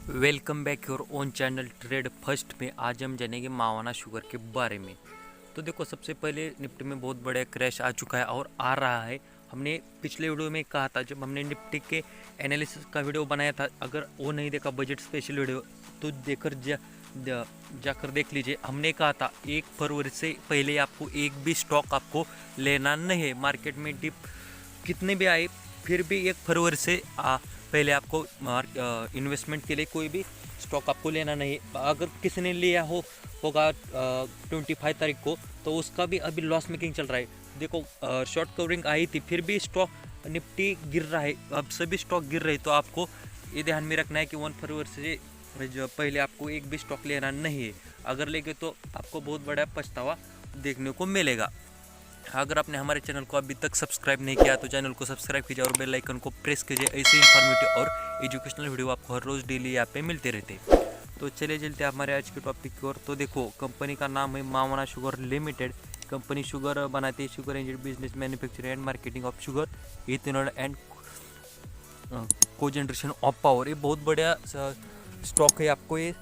Welcome back your own channel trade first में। आज हम जानेंगे मावाना शुगर के बारे में। तो देखो, सबसे पहले निफ्टी में बहुत बड़ा क्रैश आ चुका है और आ रहा है। हमने पिछले वीडियो में कहा था, जब हमने निफ्टी के एनालिसिस का वीडियो बनाया था, अगर वो नहीं देखा बजट स्पेशल वीडियो तो जाकर देख लीजिए। हमने कहा था 1 फरवरी से पहले आपको एक भी स्टॉक आपको लेना नहीं है। मार्केट में डिप कितने भी आए फिर भी 1 फरवरी से पहले आपको इन्वेस्टमेंट के लिए कोई भी स्टॉक आपको लेना नहीं। अगर किसी ने लिया होगा 25 तारीख को, तो उसका भी अभी लॉस मेकिंग चल रहा है। देखो, शॉर्ट कवरिंग आई थी फिर भी स्टॉक निफ्टी गिर रहा है। अब सभी स्टॉक गिर रहे, तो आपको ये ध्यान में रखना है कि 1 फरवरी से जो पहले आपको एक भी स्टॉक लेना नहीं है। अगर लेंगे तो आपको बहुत बड़ा पछतावा देखने को मिलेगा। अगर आपने हमारे चैनल को अभी तक सब्सक्राइब नहीं किया तो चैनल को सब्सक्राइब कीजिए और बेल आइकन को प्रेस कीजिए। ऐसे इन्फॉर्मेटिव और एजुकेशनल वीडियो आपको हर रोज़ डेली यहाँ पे मिलते रहते। तो चलिए चलते हमारे आज के टॉपिक की ओर। तो देखो, कंपनी का नाम है मावाना शुगर लिमिटेड। कंपनी शुगर बनाती है, sugar engine business, manufacturing and marketing of sugar, ethanol and cogeneration of power. ये बहुत बढ़िया स्टॉक है। आपको ये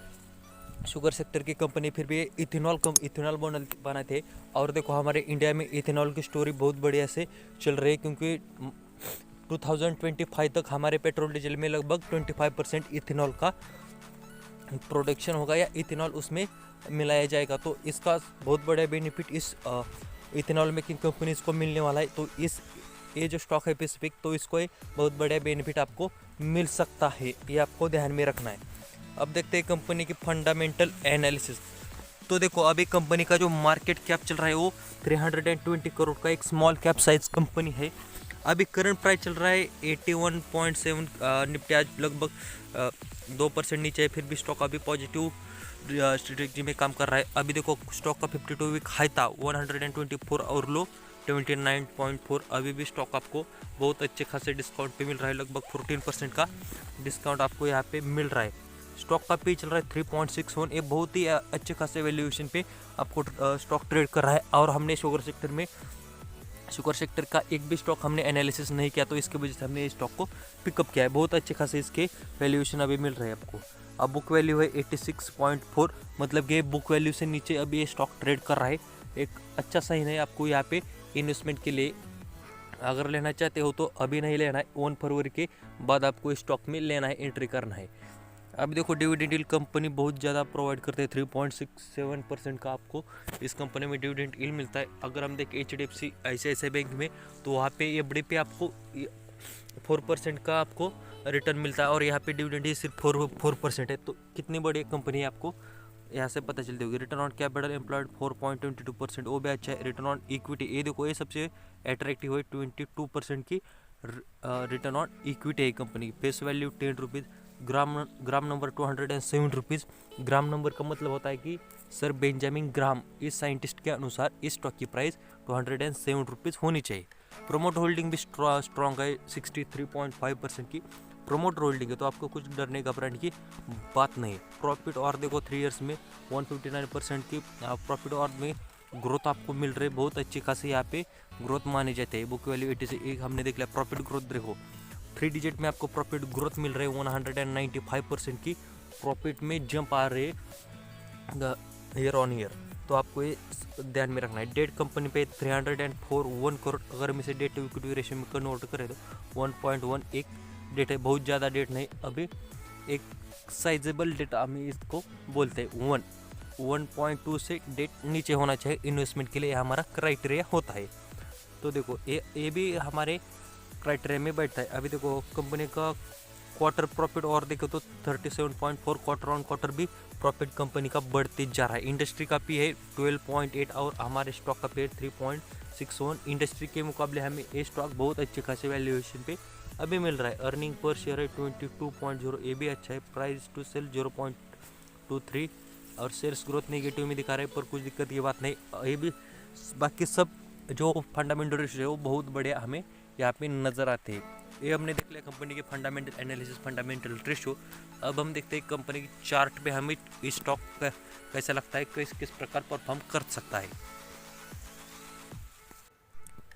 शुगर सेक्टर की कंपनी फिर भी इथेनॉल बनाते हैं। और देखो, हमारे इंडिया में इथेनॉल की स्टोरी बहुत बढ़िया से चल रही है, क्योंकि 2025 तक हमारे पेट्रोल डीजल में लगभग 25% इथेनॉल का प्रोडक्शन होगा या इथेनॉल उसमें मिलाया जाएगा। तो इसका बहुत बड़ा बेनिफिट इस इथेनॉल मेकिंग कंपनीज को मिलने वाला है। तो ये जो स्टॉक है स्पेसिफिक, तो इसको बहुत बड़ा बेनिफिट आपको मिल सकता है, ये आपको ध्यान में रखना है। अब देखते हैं कंपनी की फंडामेंटल एनालिसिस। तो देखो, अभी कंपनी का जो मार्केट कैप चल रहा है वो 320 करोड़ का एक स्मॉल कैप साइज कंपनी है। अभी करंट प्राइस चल रहा है 81.7। निफ्टी आज लगभग 2% नीचे है, फिर भी स्टॉक अभी पॉजिटिव स्ट्रेटेजी में काम कर रहा है। अभी देखो, स्टॉक का 52 वीक हाई था 124 और लो 29.4। अभी भी स्टॉक आपको बहुत अच्छे खासे डिस्काउंट पे मिल रहा है। लगभग 14% का डिस्काउंट आपको यहाँ पे मिल रहा है। स्टॉक का पी चल रहा है 3.61। ये बहुत ही अच्छे खासे वैल्यूएशन पे आपको स्टॉक ट्रेड कर रहा है। और हमने शुगर सेक्टर का एक भी स्टॉक हमने एनालिसिस नहीं किया, तो इसकी वजह से हमने इस स्टॉक को पिकअप किया है। बहुत अच्छे खासे इसके वैल्यूएशन अभी मिल रहे हैं आपको। अब बुक वैल्यू है 86.4, मतलब कि बुक वैल्यू से नीचे अभी ये स्टॉक ट्रेड कर रहा है। एक अच्छा साइन है आपको यहाँ पे इन्वेस्टमेंट के लिए। अगर लेना चाहते हो तो अभी नहीं लेना है, 1 फरवरी के बाद आपको स्टॉक में लेना है, एंट्री करना है। अब देखो, डिविडेंड यील्ड कंपनी बहुत ज़्यादा प्रोवाइड करते हैं। 3.67% का आपको इस कंपनी में डिविडेंड यील्ड मिलता है। अगर हम देखें HDFC ICICI बैंक में, तो वहाँ पे एफडी पे आपको 4% का आपको रिटर्न मिलता है, और यहाँ पे डिविडेंड ही सिर्फ 4% है। तो कितनी बड़ी कंपनी है आपको यहाँ से पता चलती होगी। रिटर्न ऑन कैपिटल एम्प्लॉयड 4.22%, वो भी अच्छा है। रिटर्न ऑन इक्विटी, ये देखो, ये सबसे अट्रैक्टिव है, 22% की रिटर्न ऑन इक्विटी है कंपनी। फेस वैल्यू 10 रुपीज़, ग्राम नंबर 207 रुपीज़। ग्राम नंबर का मतलब होता है कि सर बेंजामिन ग्राम, इस साइंटिस्ट के अनुसार इस स्टॉक की प्राइस 207 रुपीज़ होनी चाहिए। प्रोमोट होल्डिंग भी स्ट्रॉन्ग है, 63.5% की प्रोमोट होल्डिंग है, तो आपको कुछ डरने घबराने की बात नहीं। प्रॉफिट और देखो 3 इयर्स में 159% की प्रॉफिट और में ग्रोथ आपको मिल रही है। बहुत अच्छी खासी यहाँ पे ग्रोथ मानी जाती है। बुक वैल्यू 80 से एक हमने देख लिया। प्रॉफिट ग्रोथ देखो, 3 डिजिट में आपको प्रॉफिट ग्रोथ मिल रही है। 195% की प्रॉफिट में जंप आ रहे ईयर ऑन ईयर, तो आपको ये ध्यान में रखना है। डेट कंपनी पे 304 करोड़, अगर हम इसे डेट टू इक्विटी रेशियो में कन्वर्ट करें तो 1.1 डेट है। बहुत ज़्यादा डेट नहीं, अभी एक साइजेबल डेट हम इसको बोलते हैं। 1.2 से डेट नीचे होना चाहिए इन्वेस्टमेंट के लिए, हमारा क्राइटेरिया होता है। तो देखो, ये भी हमारे क्राइटेरिया में बैठता है। अभी देखो, कंपनी का क्वार्टर प्रॉफिट और देखो तो 37.4, क्वार्टर ऑन क्वार्टर भी प्रॉफिट कंपनी का बढ़ते जा रहा है। इंडस्ट्री का पी है 12.8 और हमारे स्टॉक का पी है 3.61। इंडस्ट्री के मुकाबले हमें ये स्टॉक बहुत अच्छे खासे वैल्यूएशन पे अभी मिल रहा है। अर्निंग पर शेयर है 22.0, ये भी अच्छा है। प्राइस टू सेल 0.23 और शेयर्स ग्रोथ नेगेटिव में दिखा रहे हैं, पर कुछ दिक्कत की बात नहीं। ये भी बाकी सब जो फंडामेंटल रेशियो है वो बहुत बढ़िया हमें यहाँ पे नज़र आते हैं। ये हमने देख लिया कंपनी के फंडामेंटल एनालिसिस, फंडामेंटल रेशियो। अब हम देखते हैं कंपनी की चार्ट पे हमें स्टॉक कैसा लगता है, किस प्रकार परफॉर्म कर सकता है।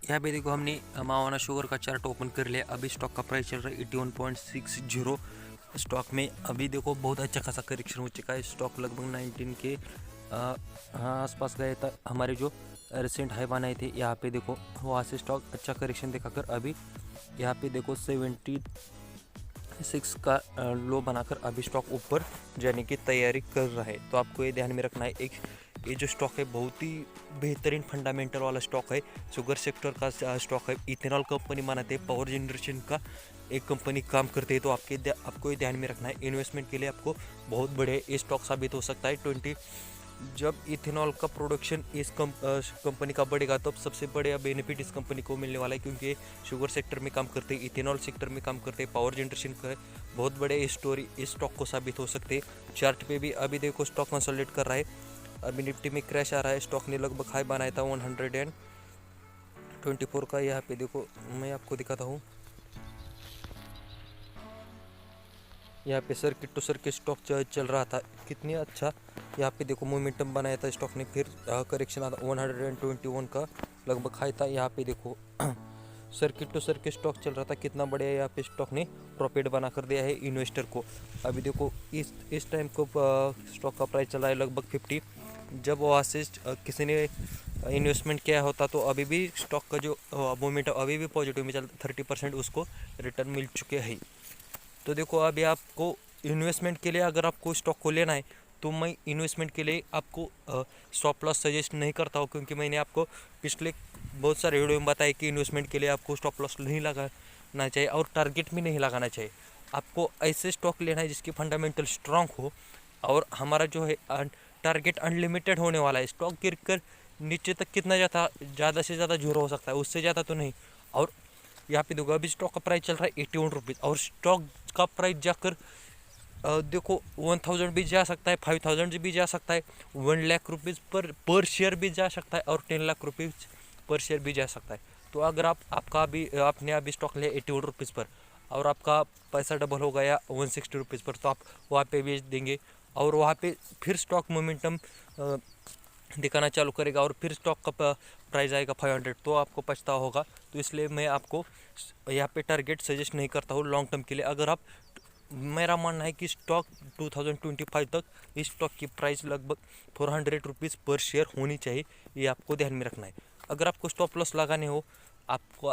यहाँ पे देखो, हमने मावाना शुगर का चार्ट ओपन कर लिया। अभी स्टॉक का प्राइस चल रहा है 81.60। स्टॉक में अभी देखो बहुत अच्छा खासा करेक्शन हो चुका है। स्टॉक लगभग 19 के हाँ आसपास गए था। हमारे जो रिसेंट हाई बनाए थे यहाँ पे देखो, वहाँ से स्टॉक अच्छा करेक्शन दिखाकर अभी यहाँ पे देखो 76 का लो बनाकर अभी स्टॉक ऊपर जाने की तैयारी कर रहा है। तो आपको ये ध्यान में रखना है, ये जो स्टॉक है बहुत ही बेहतरीन फंडामेंटल वाला स्टॉक है। शुगर सेक्टर का स्टॉक है, इथेनॉल कंपनी बनाते हैं, पावर जनरेशन का एक कंपनी काम करते हैं। तो आपको ये ध्यान में रखना है, इन्वेस्टमेंट के लिए आपको बहुत बड़े ये स्टॉक साबित हो सकता है। जब इथेनॉल का प्रोडक्शन इस कंपनी का बढ़ेगा तब सबसे बड़ा बेनिफिट इस कंपनी को मिलने वाला है, क्योंकि शुगर सेक्टर में काम करते हैं, इथेनॉल सेक्टर में काम करते हैं, पावर जनरेशन का बहुत बड़े स्टोरी इस स्टॉक को साबित हो सकते हैं। चार्ट पे भी अभी देखो स्टॉक कंसोलिडेट कर रहा है। अभी निफ्टी में क्रैश आ रहा है, स्टॉक ने लगभग हाई बनाया था 124 का। यहाँ पे देखो मैं आपको दिखाता हूँ, यहाँ पे सर्किट टू सर्किट स्टॉक चल रहा था, कितनी अच्छा यहाँ पे देखो मोमेंटम बनाया था स्टॉक ने। फिर करेक्शन आता 121 का लगभग हाई था। यहाँ पे देखो सर्किट टू सर्किट स्टॉक चल रहा था, कितना बढ़िया यहाँ पे स्टॉक ने प्रॉफिट बना कर दिया है इन्वेस्टर को। अभी देखो इस टाइम को स्टॉक का प्राइस चल रहा है लगभग 50। जब वहाँ से किसी ने इन्वेस्टमेंट किया होता तो अभी भी स्टॉक का जो मोमेंटम अभी भी पॉजिटिव में चलता, 30% उसको रिटर्न मिल चुके हैं। तो देखो अभी आपको इन्वेस्टमेंट के लिए अगर आपको स्टॉक को लेना है तो मैं इन्वेस्टमेंट के लिए आपको स्टॉप लॉस सजेस्ट नहीं करता हूँ, क्योंकि मैंने आपको पिछले बहुत सारे वीडियो में बताया कि इन्वेस्टमेंट के लिए आपको स्टॉप लॉस नहीं लगाना चाहिए और टारगेट भी नहीं लगाना चाहिए। आपको ऐसे स्टॉक लेना है जिसकी फंडामेंटल स्ट्रांग हो और हमारा जो है टारगेट अनलिमिटेड होने वाला है। स्टॉक गिर कर नीचे तक कितना ज़्यादा से ज़्यादा जीरो हो सकता है, उससे ज़्यादा तो नहीं। और यहाँ पे देखो अभी स्टॉक का प्राइस चल रहा है 81 रुपीज़ और स्टॉक का प्राइस जाकर देखो 1000 भी जा सकता है, 5000 भी जा सकता है, 1 लाख रुपीज़ पर शेयर भी जा सकता है और 10 लाख रुपीज़ पर शेयर भी जा सकता है। तो अगर आपने अभी स्टॉक लिया 81 रुपीज़ पर और आपका पैसा डबल हो गया 160 रुपीज़ पर, तो आप वहाँ पे बेच देंगे और वहाँ पे फिर स्टॉक मोमेंटम दिखाना चालू करेगा और फिर स्टॉक का प्राइस आएगा 500, तो आपको पछतावा होगा। तो इसलिए मैं आपको यहाँ पे टारगेट सजेस्ट नहीं करता हूँ लॉन्ग टर्म के लिए। अगर आप मेरा मानना है कि स्टॉक 2025 तक इस स्टॉक की प्राइस लगभग 400 रुपीज़ पर शेयर होनी चाहिए, ये आपको ध्यान में रखना है। अगर आपको स्टॉप लॉस लगाने हो, आपको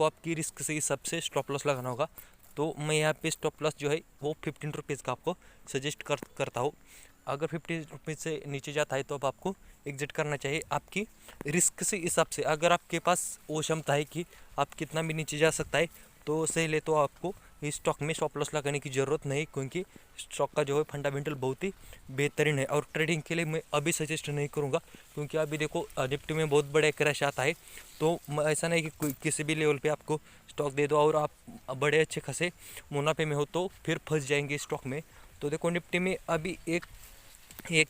आपकी रिस्क से हिसाब से स्टॉप लॉस लगाना होगा। तो मैं यहाँ पे स्टॉप लॉस जो है वो 15 रुपीज़ का आपको सजेस्ट करता हूँ। अगर 50 रुपीज़ से नीचे जाता है तो अब आपको एग्जिट करना चाहिए आपकी रिस्क से हिसाब से। अगर आपके पास वो क्षमता है कि आप कितना भी नीचे जा सकता है तो सही ले, तो आपको इस स्टॉक में स्टॉप लॉस लगाने की ज़रूरत नहीं, क्योंकि स्टॉक का जो है फंडामेंटल बहुत ही बेहतरीन है। और ट्रेडिंग के लिए मैं अभी सजेस्ट नहीं करूँगा, क्योंकि अभी देखो निफ्टी में बहुत बड़ा क्रैश आता है। तो ऐसा नहीं कि किसी भी लेवल पे आपको स्टॉक दे दो और आप बड़े अच्छे खासे मुनाफे में हो तो फिर फंस जाएंगे स्टॉक में। तो देखो निफ्टी में अभी एक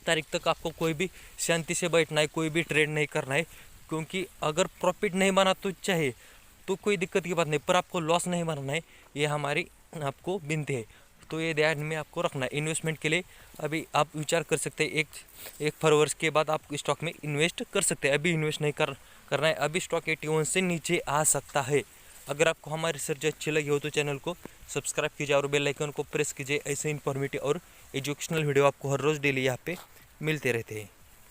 तारीख तक आपको कोई भी शांति से बैठना है, कोई भी ट्रेड नहीं करना है, क्योंकि अगर प्रॉफिट नहीं बना तो चाहे तो कोई दिक्कत की बात नहीं, पर आपको लॉस नहीं बनना है, ये हमारी आपको विनती है। तो ये ध्यान में आपको रखना है। इन्वेस्टमेंट के लिए अभी आप विचार कर सकते हैं, एक फरवरी के बाद आप स्टॉक में इन्वेस्ट कर सकते हैं। अभी इन्वेस्ट नहीं करना है, अभी स्टॉक 81 से नीचे आ सकता है। अगर आपको हमारी रिसर्च अच्छी लगी हो तो चैनल को सब्सक्राइब कीजिए और बेल आइकन को प्रेस कीजिए। ऐसे इन्फॉर्मेटिव और एजुकेशनल वीडियो आपको हर रोज़ डेली यहाँ पे मिलते रहते हैं।